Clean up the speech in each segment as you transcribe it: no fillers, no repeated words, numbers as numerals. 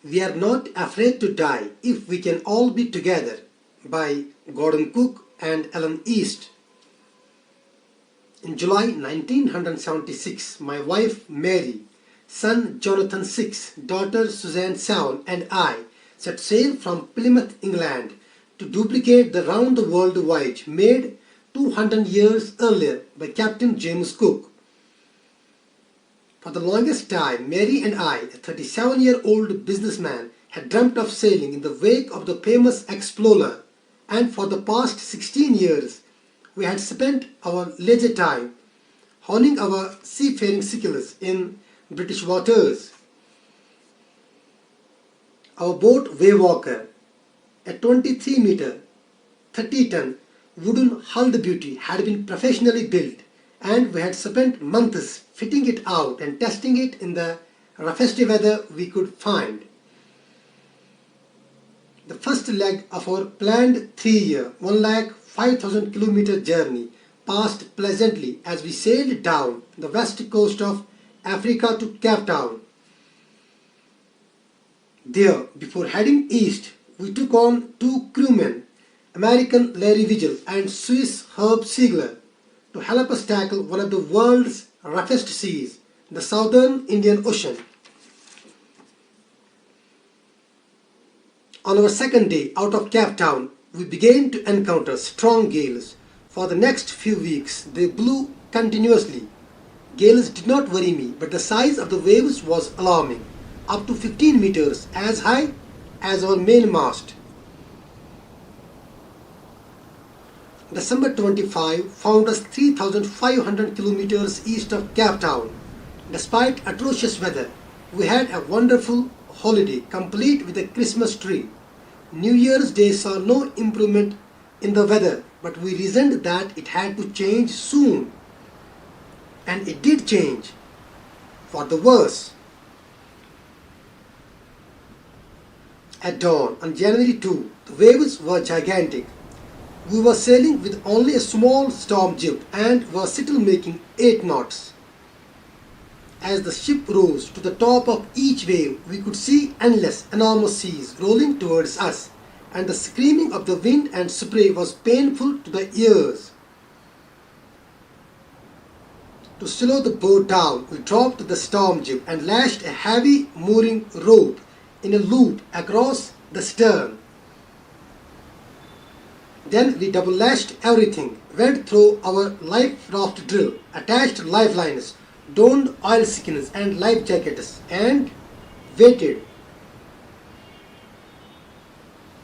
We Are Not Afraid to Die If We Can All Be Together by Gordon Cook and Ellen East. In July 1976, my wife Mary, son Jonathan 6, daughter Suzanne 7 and I set sail from Plymouth, England to duplicate the round-the-world voyage made 200 years earlier by Captain James Cook. For the longest time, Mary and I, a 37-year-old businessman, had dreamt of sailing in the wake of the famous explorer, and for the past 16 years, we had spent our leisure time honing our seafaring skills in British waters. Our boat Waywalker, a 23-meter, 30-ton wooden hulled beauty, had been professionally built, and we had spent months fitting it out and testing it in the roughest weather we could find. The first leg of our planned 3-year, 1,05,000 kilometer journey passed pleasantly as we sailed down the west coast of Africa to Cape Town. There, before heading east, we took on 2 crewmen, American Larry Vigil and Swiss Herb Siegler, to help us tackle one of the world's roughest seas, the Southern Indian Ocean. On our second day out of Cape Town, we began to encounter strong gales. For the next few weeks, they blew continuously. Gales did not worry me, but the size of the waves was alarming, up to 15 meters, as high as our mainmast. December 25 found us 3,500 kilometers east of Cape Town. Despite atrocious weather, we had a wonderful holiday complete with a Christmas tree. New Year's Day saw no improvement in the weather, but we reasoned that it had to change soon. And it did change, for the worse. At dawn on January 2, the waves were gigantic. We were sailing with only a small storm jib and were still making 8 knots. As the ship rose to the top of each wave, we could see endless, enormous seas rolling towards us, and the screaming of the wind and spray was painful to the ears. To slow the boat down, we dropped the storm jib and lashed a heavy mooring rope in a loop across the stern. Then we double-lashed everything, went through our life raft drill, attached lifelines, donned oilskins and life jackets, and waited.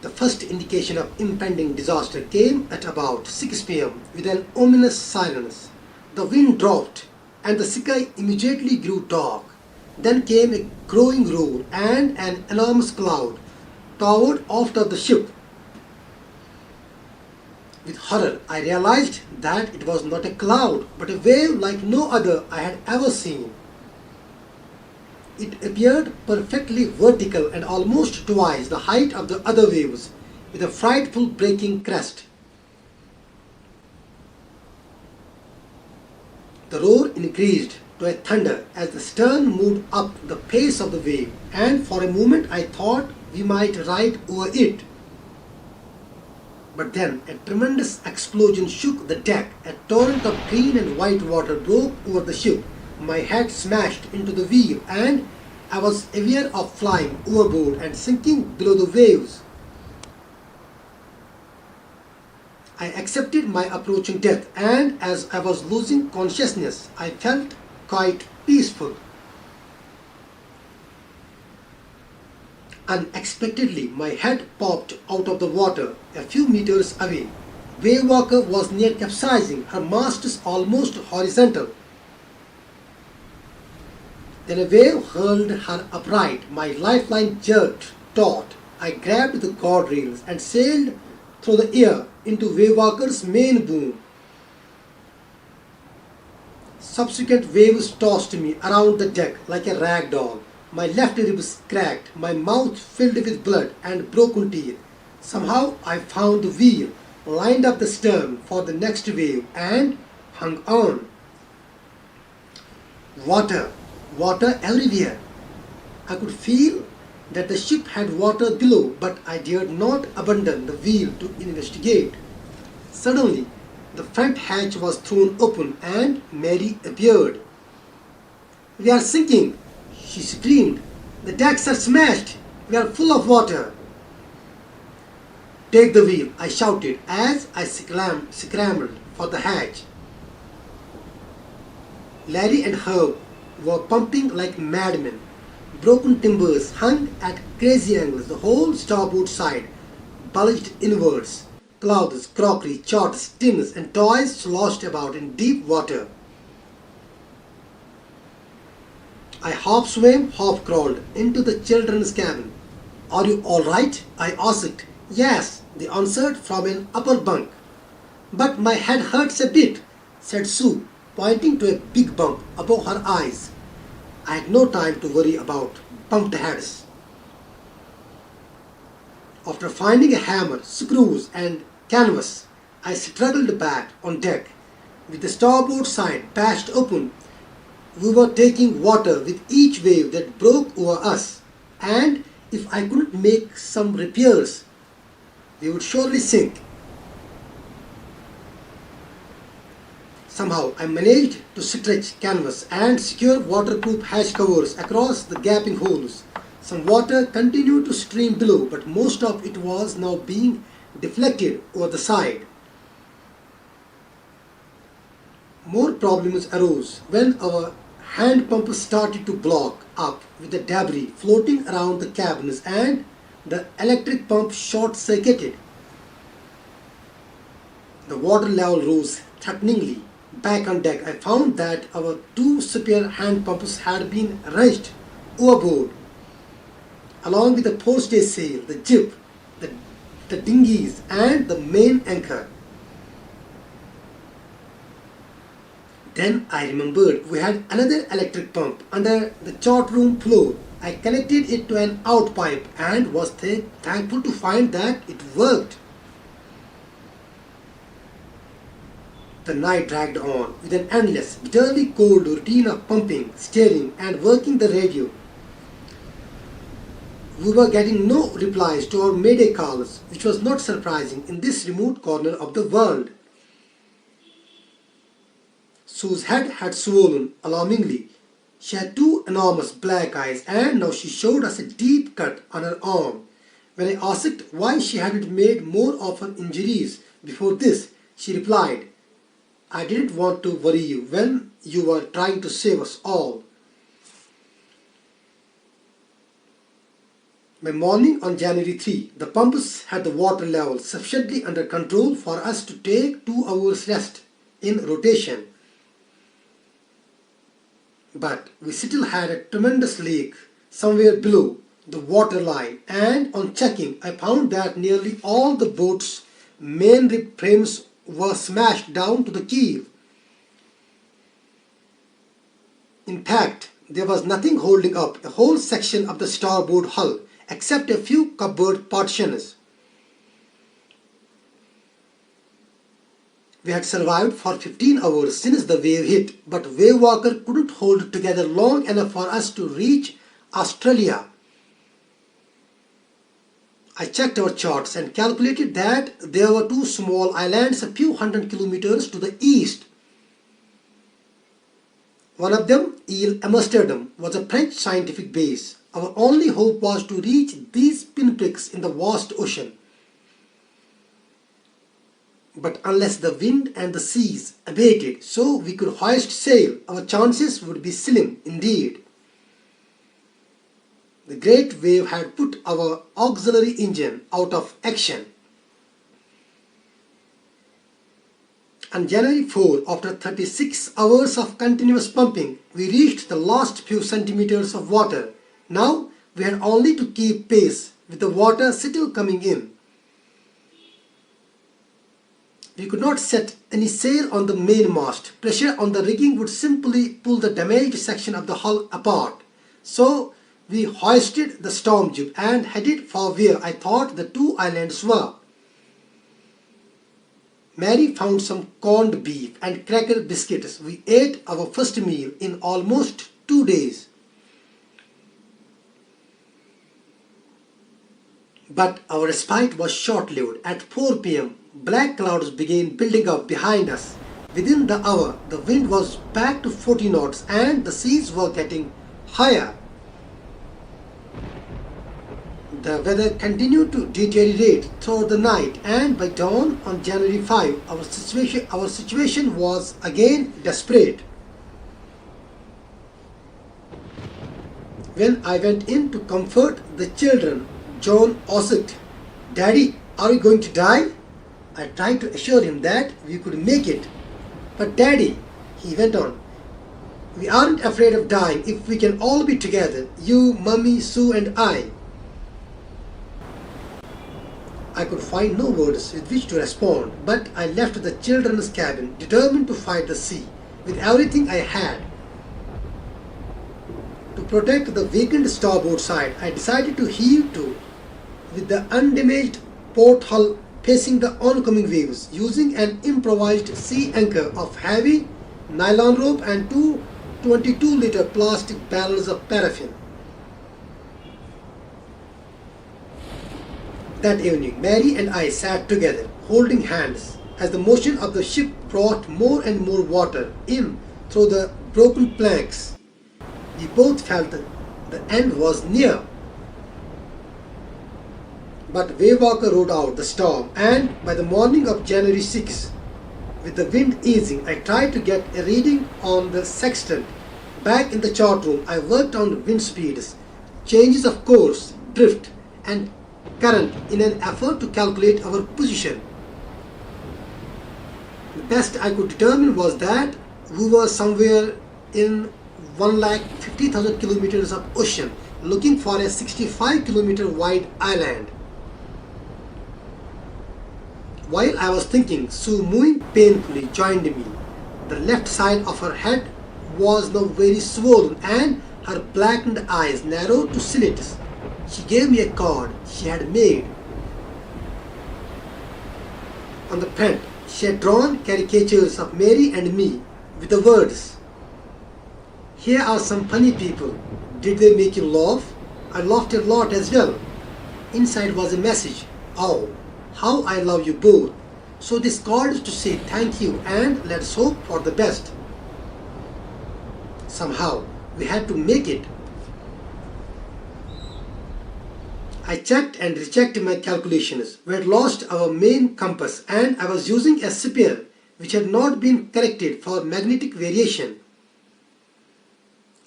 The first indication of impending disaster came at about 6 p.m. with an ominous silence. The wind dropped, and the sky immediately grew dark. Then came a growing roar, and an enormous cloud towered after the ship. With horror, I realized that it was not a cloud, but a wave like no other I had ever seen. It appeared perfectly vertical and almost twice the height of the other waves, with a frightful breaking crest. The roar increased to a thunder as the stern moved up the pace of the wave, and for a moment I thought we might ride over it. But then a tremendous explosion shook the deck. A torrent of green and white water broke over the ship. My head smashed into the wheel, and I was aware of flying overboard and sinking below the waves. I accepted my approaching death, and as I was losing consciousness, I felt quite peaceful. Unexpectedly, my head popped out of the water a few meters away. Waywalker was near capsizing, her masts almost horizontal. Then a wave hurled her upright. My lifeline jerked taut. I grabbed the cord rails and sailed through the air into Waywalker's main boom. Subsequent waves tossed me around the deck like a rag doll. My left ribs cracked, my mouth filled with blood and broken teeth. Somehow I found the wheel, lined up the stern for the next wave, and hung on. Water everywhere. I could feel that the ship had water below, but I dared not abandon the wheel to investigate. Suddenly, the front hatch was thrown open and Mary appeared. "We are sinking," she screamed. "The decks are smashed. We are full of water." "Take the wheel," I shouted as I scrambled for the hatch. Larry and Herb were pumping like madmen. Broken timbers hung at crazy angles. The whole starboard side bulged inwards. Clothes, crockery, charts, tins, and toys sloshed about in deep water. I half swam, half crawled into the children's cabin. "Are you all right?" I asked. "Yes," they answered from an upper bunk. "But my head hurts a bit," said Sue, pointing to a big bump above her eyes. I had no time to worry about bumped heads. After finding a hammer, screws, and canvas, I struggled back on deck. With the starboard side bashed open, we were taking water with each wave that broke over us, and if I couldn't make some repairs, we would surely sink. Somehow I managed to stretch canvas and secure waterproof hatch covers across the gaping holes. Some water continued to stream below, but most of it was now being deflected over the side. More problems arose when our hand pump started to block up with the debris floating around the cabins and the electric pump short-circuited. The water level rose threateningly. Back on deck, I found that our two spare hand pumps had been wrenched overboard, along with the forestay-sail, the jib, the dinghies, and the main anchor. Then I remembered we had another electric pump under the chart room floor. I connected it to an out pipe and was thankful to find that it worked. The night dragged on with an endless, bitterly cold routine of pumping, steering, and working the radio. We were getting no replies to our mayday calls, which was not surprising in this remote corner of the world. Sue's head had swollen alarmingly. She had two enormous black eyes, and now she showed us a deep cut on her arm. When I asked why she hadn't made more of her injuries before this, she replied, "I didn't want to worry you when you were trying to save us all." By morning on January 3, the pumps had the water level sufficiently under control for us to take 2 hours rest in rotation. But we still had a tremendous leak somewhere below the water line, and on checking, I found that nearly all the boat's main rib frames were smashed down to the keel. In fact, there was nothing holding up a whole section of the starboard hull except a few cupboard partitions. We had survived for 15 hours since the wave hit, but Wave Walker couldn't hold together long enough for us to reach Australia. I checked our charts and calculated that there were two small islands a few hundred kilometers to the east. One of them, Ile Amsterdam, was a French scientific base. Our only hope was to reach these pinpricks in the vast ocean. But unless the wind and the seas abated so we could hoist sail, our chances would be slim indeed. The great wave had put our auxiliary engine out of action. On January 4, after 36 hours of continuous pumping, we reached the last few centimeters of water. Now we had only to keep pace with the water still coming in. We could not set any sail on the mainmast. Pressure on the rigging would simply pull the damaged section of the hull apart. So we hoisted the storm jib and headed for where I thought the two islands were. Mary found some corned beef and cracker biscuits. We ate our first meal in almost 2 days. But our respite was short-lived. At 4 p.m., black clouds began building up behind us. Within the hour, the wind was back to 40 knots and the seas were getting higher. The weather continued to deteriorate throughout the night, and by dawn on January 5, our situation was again desperate. When I went in to comfort the children, John asked, "Daddy, are we going to die?" I tried to assure him that we could make it. "But Daddy," he went on, "we aren't afraid of dying if we can all be together, you, Mummy, Sue and I." I could find no words with which to respond, but I left the children's cabin determined to fight the sea with everything I had. To protect the weakened starboard side, I decided to heave to with the undamaged port hull facing the oncoming waves, using an improvised sea anchor of heavy nylon rope and two 22-liter plastic barrels of paraffin. That evening, Mary and I sat together, holding hands, as the motion of the ship brought more and more water in through the broken planks. We both felt that the end was near. But Waywalker rode out the storm, and by the morning of January 6, with the wind easing, I tried to get a reading on the sextant. Back in the chart room, I worked on wind speeds, changes of course, drift, and current in an effort to calculate our position. The best I could determine was that we were somewhere in 150,000 kilometers of ocean, looking for a 65-kilometer wide island. While I was thinking, Sue, moving painfully, joined me. The left side of her head was now very swollen and her blackened eyes narrowed to slits. She gave me a card she had made. On the print, she had drawn caricatures of Mary and me with the words, "Here are some funny people. Did they make you laugh? I laughed a lot as well." Inside was a message, "Oh, how I love you both." So this card is to say thank you and let's hope for the best. Somehow, we had to make it. I checked and rechecked my calculations. We had lost our main compass and I was using a spear which had not been corrected for magnetic variation.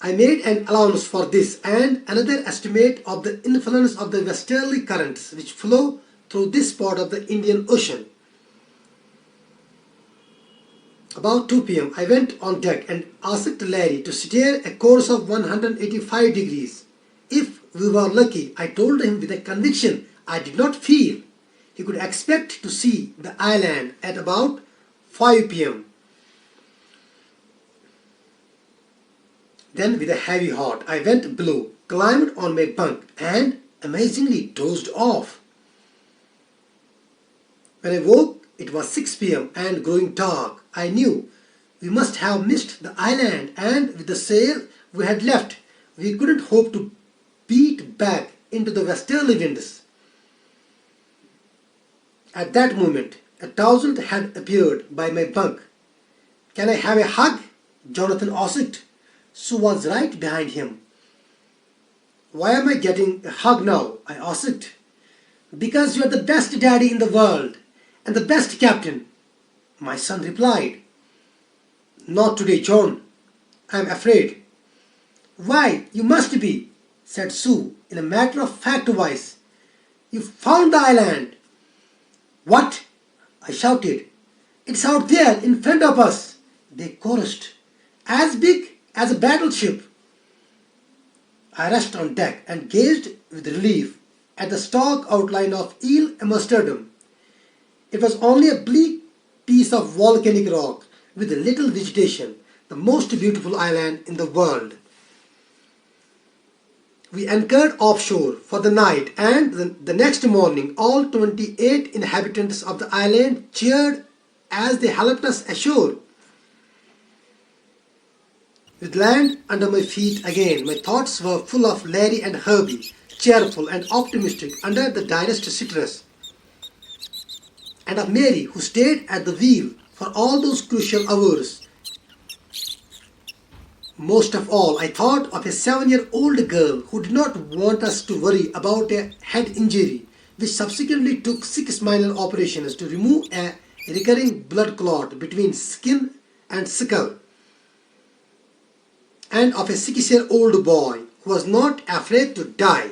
I made an allowance for this and another estimate of the influence of the westerly currents which flow through this part of the Indian Ocean. About 2 p.m. I went on deck and asked Larry to steer a course of 185 degrees. If we were lucky, I told him with a conviction I did not feel, he could expect to see the island at about 5 p.m. Then with a heavy heart, I went below, climbed on my bunk and amazingly dozed off. When I woke, it was 6 p.m. and growing dark. I knew we must have missed the island and with the sail we had left, we couldn't hope to beat back into the westerly winds. At that moment, a Townsend had appeared by my bunk. "Can I have a hug?" Jonathan asked. Sue was right behind him. "Why am I getting a hug now?" I asked. "Because you are the best daddy in the world and the best captain," my son replied. "Not today, John. I am afraid." "Why, you must be," said Sue in a matter-of-fact voice. "You found the island." "What?" I shouted. "It's out there in front of us," they chorused. "As big as a battleship." I rushed on deck and gazed with relief at the stark outline of Ile Amsterdam. It was only a bleak piece of volcanic rock with little vegetation, the most beautiful island in the world. We anchored offshore for the night and the next morning all 28 inhabitants of the island cheered as they helped us ashore. With land under my feet again, my thoughts were full of Larry and Herbie, cheerful and optimistic under the direst stress, and of Mary, who stayed at the wheel for all those crucial hours. Most of all, I thought of a 7-year-old girl who did not want us to worry about a head injury, which subsequently took 6 minor operations to remove a recurring blood clot between skin and skull, and of a 6-year-old boy who was not afraid to die